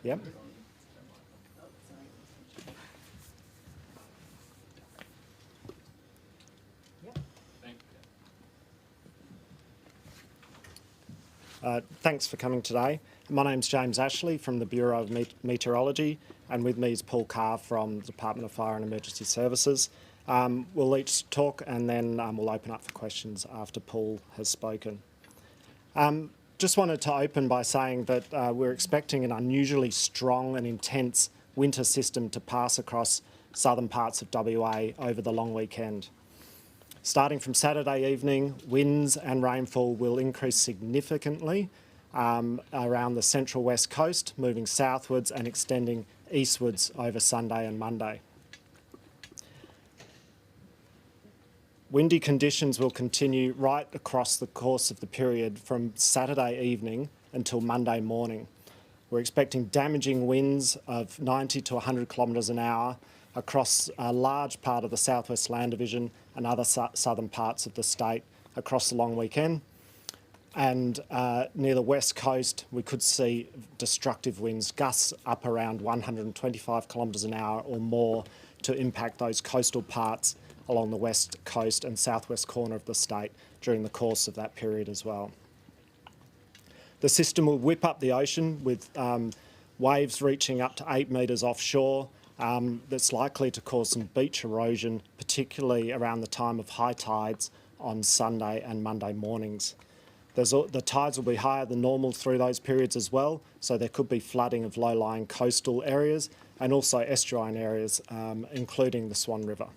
Yep. Thanks for coming today. My name's James Ashley from the Bureau of Meteorology, and with me is Paul Carr from the Department of Fire and Emergency Services. We'll each talk and then we'll open up for questions after Paul has spoken. Just wanted to open by saying that we're expecting an unusually strong and intense winter system to pass across southern parts of WA over the long weekend. Starting from Saturday evening, winds and rainfall will increase significantly around the central west coast, moving southwards and extending eastwards over Sunday and Monday. Windy conditions will continue right across the course of the period from Saturday evening until Monday morning. We're expecting damaging winds of 90 to 100 kilometres an hour across a large part of the Southwest Land Division and other southern parts of the state across the long weekend. And near the west coast, we could see destructive winds, gusts up around 125 kilometres an hour or more to impact those coastal parts along the west coast and southwest corner of the state during the course of that period as well. The system will whip up the ocean with waves reaching up to 8 metres offshore. That's likely to cause some beach erosion, particularly around the time of high tides on Sunday and Monday mornings. The tides will be higher than normal through those periods as well, so there could be flooding of low-lying coastal areas and also estuarine areas, including the Swan River.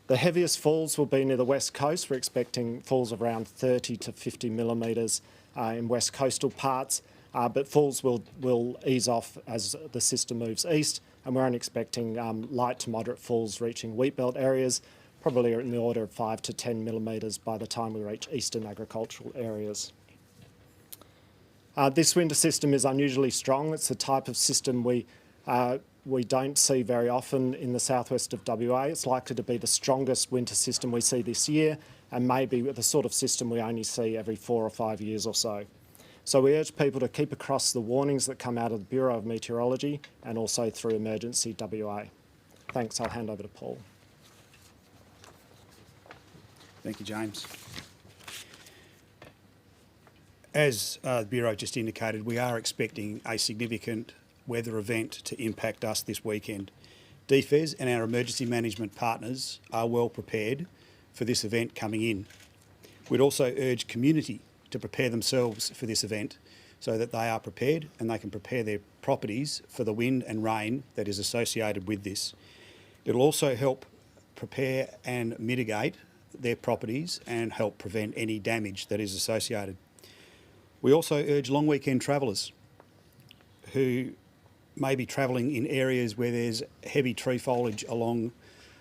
The heaviest falls will be near the west coast. We're expecting falls of around 30 to 50 millimetres in west coastal parts, but falls will ease off as the system moves east, and we're only expecting light to moderate falls reaching wheatbelt areas, probably in the order of 5 to 10 millimetres by the time we reach eastern agricultural areas. This winter system is unusually strong. It's the type of system we don't see very often in the southwest of WA. It's likely to be the strongest winter system we see this year, and maybe the sort of system we only see every 4 or 5 years or so. So we urge people to keep across the warnings that come out of the Bureau of Meteorology and also through Emergency WA. Thanks, I'll hand over to Paul. Thank you, James. As the Bureau just indicated, we are expecting a significant weather event to impact us this weekend. DFES and our emergency management partners are well prepared for this event coming in. We'd also urge community to prepare themselves for this event so that they are prepared and they can prepare their properties for the wind and rain that is associated with this. It'll also help prepare and mitigate their properties and help prevent any damage that is associated. We also urge long weekend travellers who may be travelling in areas where there's heavy tree foliage along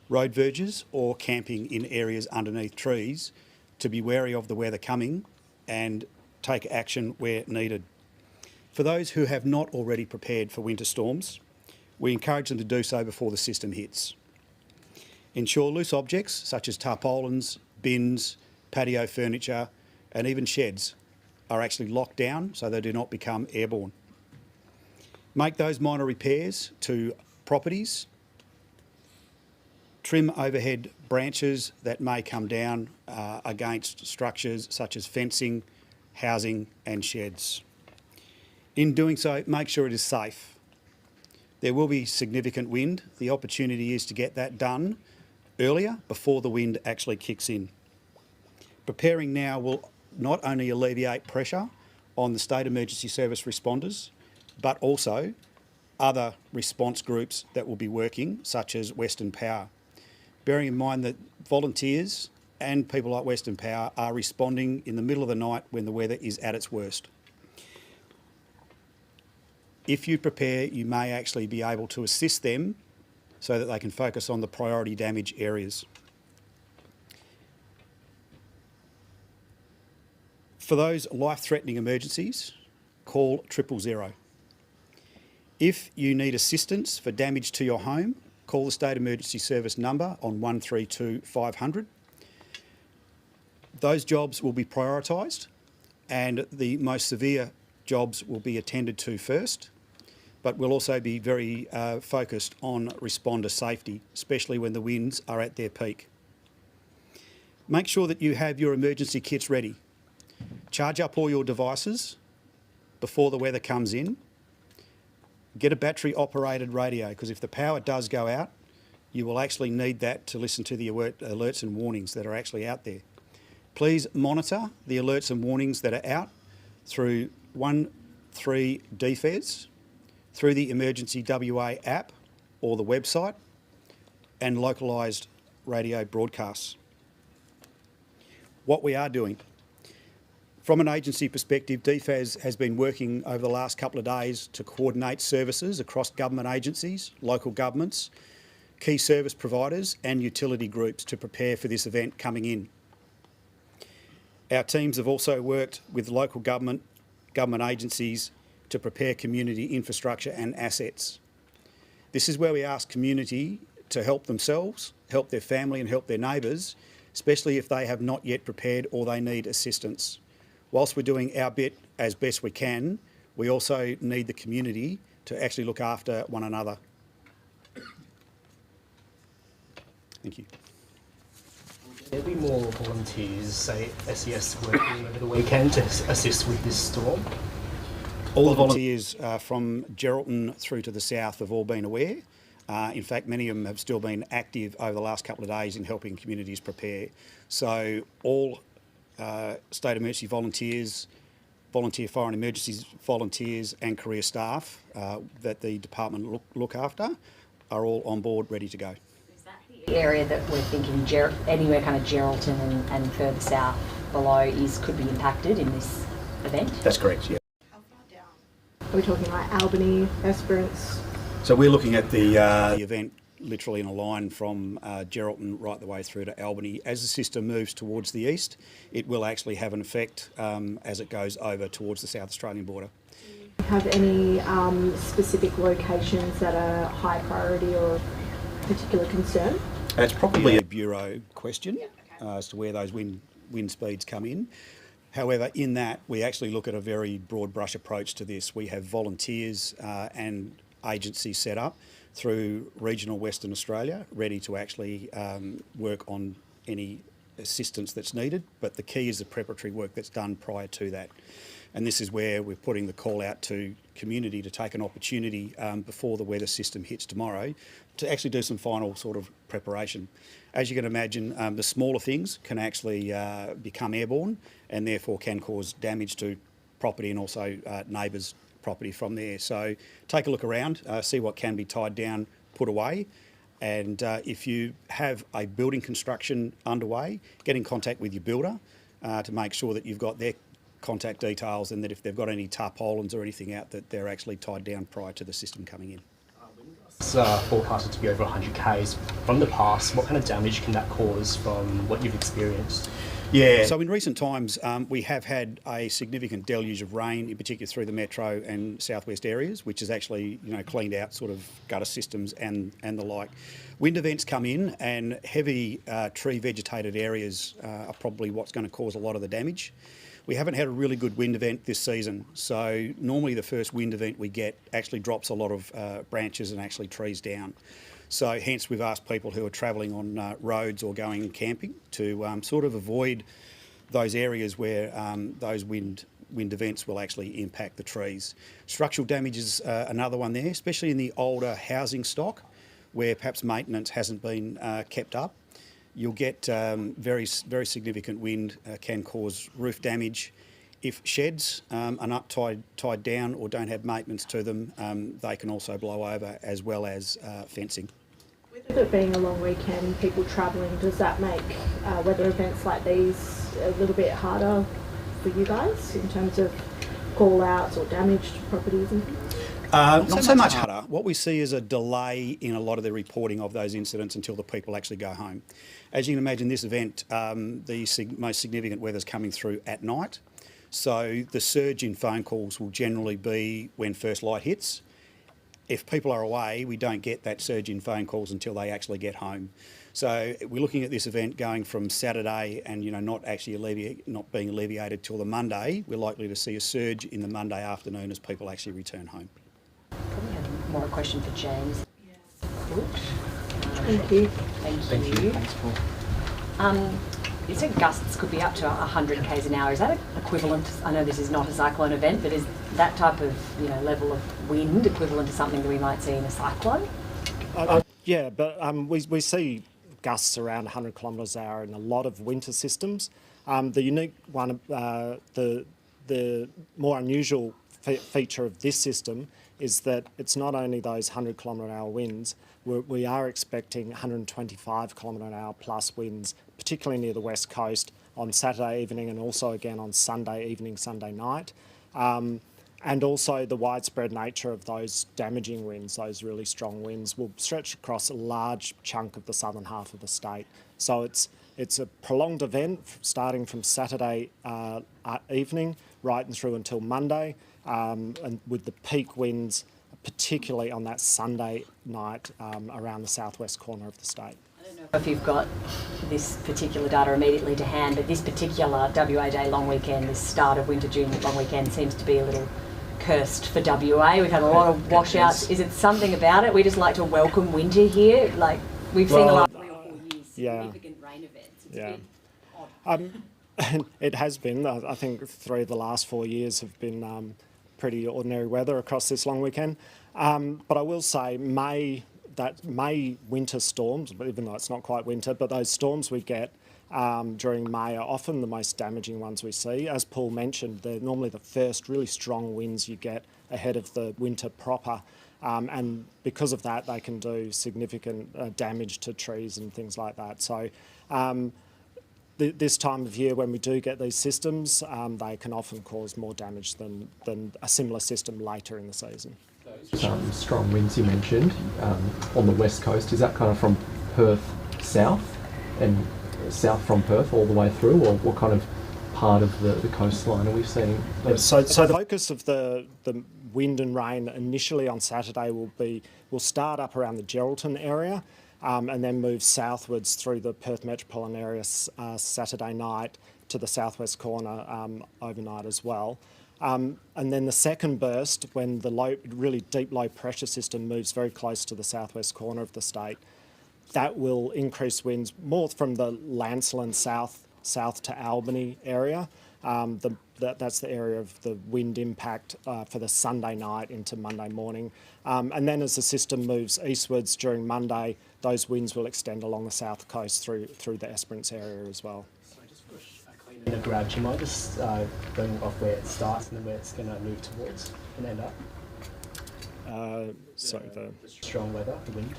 road verges or camping in areas underneath trees to be wary of the weather coming and take action where needed. For those who have not already prepared for winter storms, we encourage them to do so before the system hits. Ensure loose objects such as tarpaulins, bins, patio furniture and even sheds are actually locked down so they do not become airborne. Make those minor repairs to properties. Trim overhead branches that may come down against structures such as fencing, housing and sheds. In doing so, make sure it is safe. There will be significant wind. The opportunity is to get that done earlier before the wind actually kicks in. Preparing now will not only alleviate pressure on the State Emergency Service responders, but also other response groups that will be working, such as Western Power. Bearing in mind that volunteers and people like Western Power are responding in the middle of the night when the weather is at its worst. If you prepare, you may actually be able to assist them so that they can focus on the priority damage areas. For those life-threatening emergencies, call 000. If you need assistance for damage to your home, call the State Emergency Service number on 132 500. Those jobs will be prioritised and the most severe jobs will be attended to first, but we'll also be very focused on responder safety, especially when the winds are at their peak. Make sure that you have your emergency kits ready. Charge up all your devices before the weather comes in. Get a battery operated radio, because if the power does go out, you will actually need that to listen to the alerts and warnings that are actually out there. Please monitor the alerts and warnings that are out through 13 DFES, through the Emergency WA app or the website, and localised radio broadcasts. What we are doing. From an agency perspective, DFES has been working over the last couple of days to coordinate services across government agencies, local governments, key service providers and utility groups to prepare for this event coming in. Our teams have also worked with local government agencies to prepare community infrastructure and assets. This is where we ask community to help themselves, help their family and help their neighbours, especially if they have not yet prepared or they need assistance. Whilst we're doing our bit as best we can, we also need the community to actually look after one another. Thank you. Will there be more volunteers, say SES, working over the weekend to assist with this storm? All the volunteers from Geraldton through to the south have all been aware. In fact, many of them have still been active over the last couple of days in helping communities prepare. So all state emergency volunteers, volunteer fire and emergencies volunteers and career staff that the department look after are all on board, ready to go. Is that the area that we're thinking anywhere kind of Geraldton and further south below could be impacted in this event? That's correct, yeah. How far down? Are we talking like Albany, Esperance? So we're looking at the event literally in a line from Geraldton right the way through to Albany. As the system moves towards the east, it will actually have an effect as it goes over towards the South Australian border. Do you have any specific locations that are high priority or particular concern? It's probably a Bureau question as to where those wind speeds come in. However, in that, we actually look at a very broad brush approach to this. We have volunteers and agencies set up through regional Western Australia, ready to actually work on any assistance that's needed. But the key is the preparatory work that's done prior to that. And this is where we're putting the call out to community to take an opportunity before the weather system hits tomorrow to actually do some final sort of preparation. As you can imagine, the smaller things can actually become airborne and therefore can cause damage to property and also neighbours' property from there. So take a look around, see what can be tied down, put away. And if you have a building construction underway, get in contact with your builder to make sure that you've got their contact details and that if they've got any tarpaulins or anything out, that they're actually tied down prior to the system coming in. It's forecasted to be over 100 Ks. From the past, what kind of damage can that cause from what you've experienced? Yeah, so in recent times we have had a significant deluge of rain, in particular through the metro and southwest areas, which has actually cleaned out sort of gutter systems and the like. Wind events come in and heavy tree vegetated areas are probably what's going to cause a lot of the damage. We haven't had a really good wind event this season, so normally the first wind event we get actually drops a lot of branches and actually trees down. So hence we've asked people who are travelling on roads or going camping to sort of avoid those areas where those wind events will actually impact the trees. Structural damage is another one there, especially in the older housing stock where perhaps maintenance hasn't been kept up. You'll get very significant wind can cause roof damage. If sheds are not tied down or don't have maintenance to them, they can also blow over, as well as fencing. With it being a long weekend, people travelling, does that make weather events like these a little bit harder for you guys in terms of call-outs or damage to properties and things? Not so much harder. What we see is a delay in a lot of the reporting of those incidents until the people actually go home. As you can imagine, this event, the most significant weather's coming through at night. So the surge in phone calls will generally be when first light hits. If people are away, we don't get that surge in phone calls until they actually get home. So we're looking at this event going from Saturday and not being alleviated till the Monday. We're likely to see a surge in the Monday afternoon as people actually return home. Probably had more a question for James. Good. Thank you. Thank you. Thanks, Paul. You said gusts could be up to 100 k's an hour. Is that equivalent? I know this is not a cyclone event, but is that type of level of wind equivalent to something that we might see in a cyclone? Yeah, but we see gusts around 100 kilometres an hour in a lot of winter systems. The unique one, the more unusual feature of this system is that it's not only those 100 kilometre an hour winds, we are expecting 125 kilometre an hour plus winds, particularly near the west coast on Saturday evening and also again on Sunday evening, Sunday night. And also the widespread nature of those damaging winds, those really strong winds, will stretch across a large chunk of the southern half of the state. So it's a prolonged event starting from Saturday evening right and through until Monday, and with the peak winds particularly on that Sunday night around the southwest corner of the state. I don't know if you've got this particular data immediately to hand, but this particular WA Day long weekend, this start of winter June long weekend, seems to be a little cursed for WA. We've had a lot of washouts. Is it something about it? We just like to welcome winter here. Like we've seen the last 3 or 4 years, significant rain events. It's a bit odd. It has been. I think 3 of the last 4 years have been pretty ordinary weather across this long weekend. But I will say May winter storms, even though it's not quite winter, but those storms we get during May are often the most damaging ones we see. As Paul mentioned, they're normally the first really strong winds you get ahead of the winter proper. And because of that, they can do significant damage to trees and things like that. So this time of year when we do get these systems, they can often cause more damage than a similar system later in the season. Strong winds you mentioned on the west coast, is that kind of from Perth south and south from Perth all the way through, or what kind of part of the coastline are we seeing? So the focus of the wind and rain initially on Saturday will start up around the Geraldton area and then move southwards through the Perth metropolitan area Saturday night to the southwest corner overnight as well. And then the second burst, when the really deep low pressure system moves very close to the southwest corner of the state, that will increase winds more from the Lancelin south to Albany area. That's the area of the wind impact for the Sunday night into Monday morning. And then as the system moves eastwards during Monday, those winds will extend along the south coast through the Esperance area as well. In the grab, do you mind just going off where it starts and then where it's going to move towards and end up? The strong weather, the wind.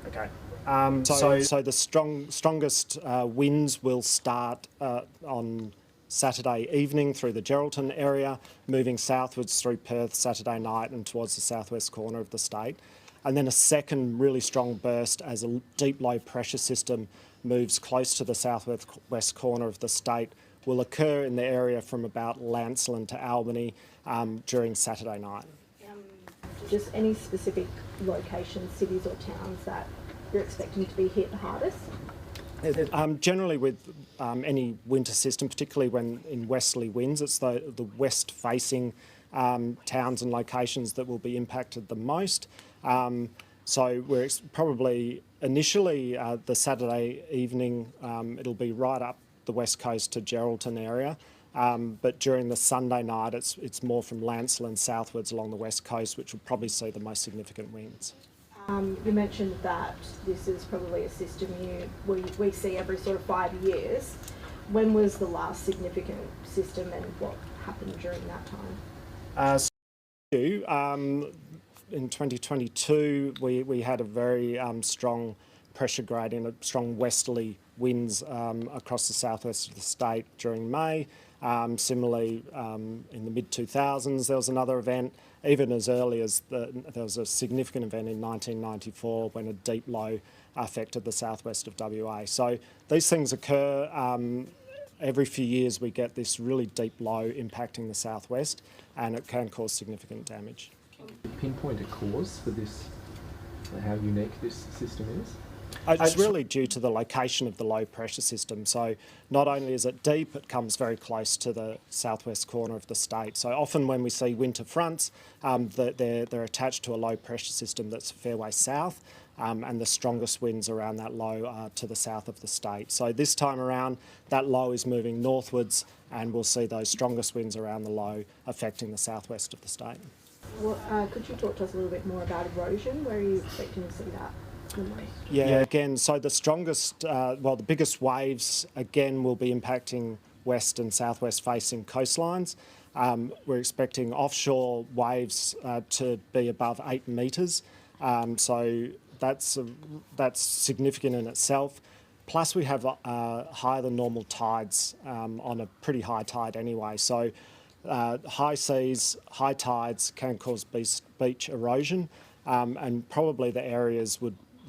Okay. So the strongest winds will start on Saturday evening through the Geraldton area, moving southwards through Perth Saturday night and towards the southwest corner of the state. And then a second really strong burst as a deep low pressure system moves close to the southwest corner of the state will occur in the area from about Lancelin to Albany during Saturday night. Just any specific locations, cities or towns that you're expecting to be hit the hardest? Generally with any winter system, particularly when in westerly winds, it's the west-facing towns and locations that will be impacted the most. So we're probably initially the Saturday evening, it'll be right up the west coast to Geraldton area. But during the Sunday night, it's more from Lancelin southwards along the west coast, which will probably see the most significant winds. You mentioned that this is probably a system we see every sort of 5 years. When was the last significant system and what happened during that time? In 2022, we had a very strong pressure gradient, a strong westerly winds across the southwest of the state during May. Similarly, in the mid-2000s, there was another event. Even as early as there was a significant event in 1994 when a deep low affected the southwest of WA. So these things occur. Every few years we get this really deep low impacting the southwest, and it can cause significant damage. Can you pinpoint a cause for this, how unique this system is? It's really due to the location of the low pressure system. So not only is it deep, it comes very close to the southwest corner of the state. So often when we see winter fronts, they're attached to a low pressure system that's fairway south, and the strongest winds around that low are to the south of the state. So this time around, that low is moving northwards, and we'll see those strongest winds around the low affecting the southwest of the state. Well, could you talk to us a little bit more about erosion? Where are you expecting to see that the most? Yeah, again, so the strongest, the biggest waves, again, will be impacting west and southwest facing coastlines. We're expecting offshore waves to be above 8 metres. So that's significant in itself. Plus we have higher than normal tides on a pretty high tide anyway. So high seas, high tides can cause beach erosion, and probably the areas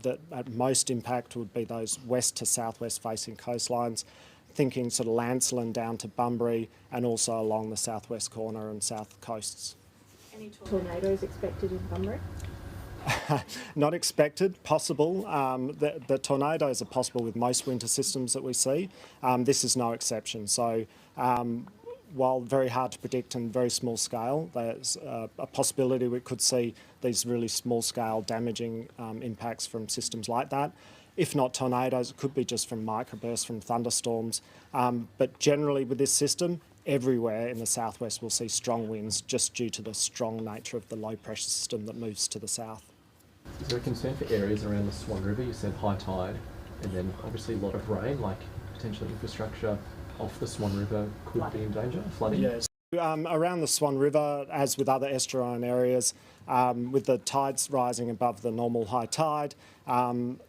that at most impact would be those west to southwest facing coastlines, thinking sort of Lancelin down to Bunbury and also along the southwest corner and south coasts. Any tornadoes expected in Bunbury? Not expected, possible. The tornadoes are possible with most winter systems that we see. This is no exception. So while very hard to predict and very small scale, there's a possibility we could see these really small scale damaging impacts from systems like that. If not tornadoes, it could be just from microbursts from thunderstorms. But generally with this system, everywhere in the southwest we'll see strong winds just due to the strong nature of the low pressure system that moves to the south. Is there a concern for areas around the Swan River? You said high tide and then obviously a lot of rain, like potential infrastructure off the Swan River could be in danger, flooding? Yes. Around the Swan River, as with other estuarine areas, with the tides rising above the normal high tide,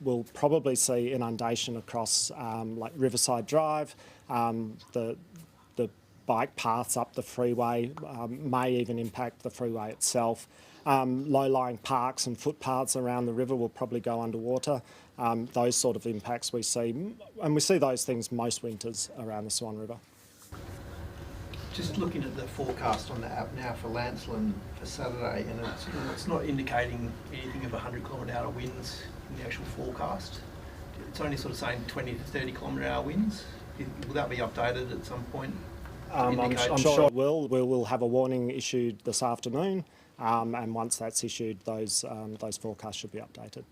we'll probably see inundation across like Riverside Drive, the bike paths up the freeway, may even impact the freeway itself. Low-lying parks and footpaths around the river will probably go underwater. Those sort of impacts we see, and we see those things most winters around the Swan River. Just looking at the forecast on the app now for Lancelin for Saturday, and it's not indicating anything of 100-kilometre-hour winds in the actual forecast. It's only sort of saying 20 to 30-kilometre-hour winds. Will that be updated at some point? I'm sure it will. We will have a warning issued this afternoon, and once that's issued, those forecasts should be updated.